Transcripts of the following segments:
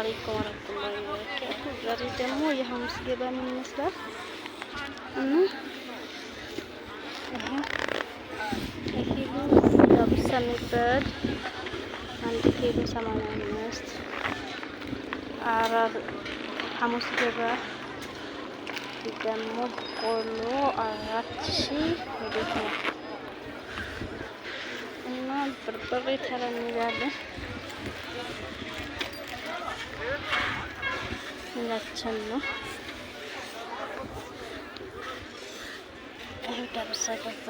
አለይኩም ወራህመቱላሂ ወበረካቱ። ዛሬ ደግሞ የሐሙስ ገበያ ምን ይመስላል? ይሄ ዳጉሳ የሚባል 1 ኪሎ 85 ሐሙስ ገበያ ደግሞ ቆሎ 4000 ወዴት ነው እና በርበሬ ተራ እንይዛለን እንላችን ነው። ይሄ ዳጉሳ ገባ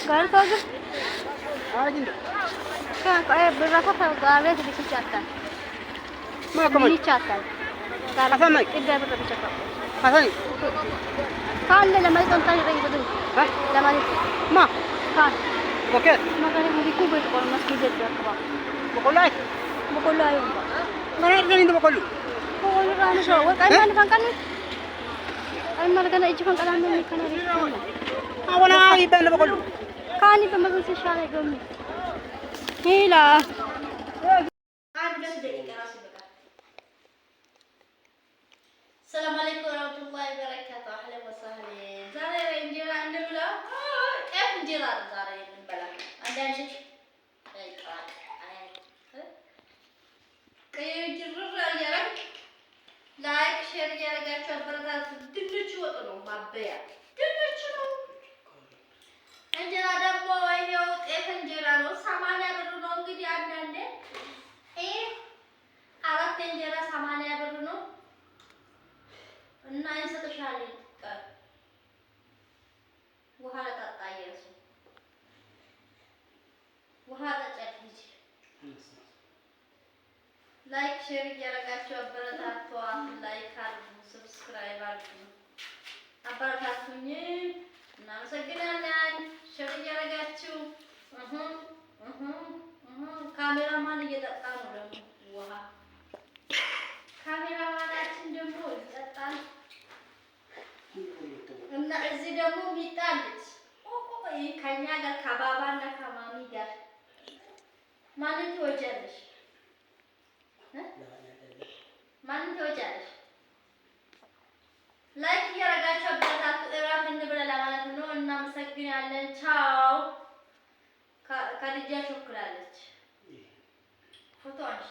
घर तो आज क्या कहे berapa kali sedikit catat ini catat kalau tidak berapa catat apa nih kan lama itu tadi lagi betul lama itu kan oke makanya mau dikubur kalau masih dia berapa bukulai mana kan itu bukulu kan so kan kan itu kan ini kan awalnya iban bukulu kan itu masih sesal gom هلا السلام عليكم ورحمة الله وبركاته. أهلا وسهلا. زاري انجيرا عندنا كيف انجيرا زاري نبلا عندنا شيء كيف انجيرا يا رب لايك شير يا رجال شبرات دنيا شو أنو ما بيا دنيا شو እንጀራ ደግሞ ወይኔው ጤፍ እንጀራ ነው 80 ብር ነው። እንግዲህ አንዳንዴ አራት እንጀራ 80 ብር ነው እና ይሰጥሻል። ውሃ ጠጣ እያሱ ውሃ ጠጪ። ላይክ ሼር እያደረጋችሁ አበረታቷት። ላይክ አድርጉ፣ ሰብስክራይብ አድርጉ፣ አበረታቱኝ። እናመሰግናለን። ሼር እያደረጋችሁ ካሜራማን እየጠጣ ነው ደግሞ ውሃ ካሜራማናችን ደግሞ ይጠጣል እና እዚህ ደግሞ ሚጣለች ከኛ ጋር ከባባና ከማሚ ጋር ማንን ትወጃለሽ? ማንን ትወጃለሽ? ላይክ እያደረጋችሁ አበረታቱ። እራት እንብላ ለማለት ነው። እናመሰግናለን። ቻው። ከልጃችሁ እኩላለች ፎቶ አንሺ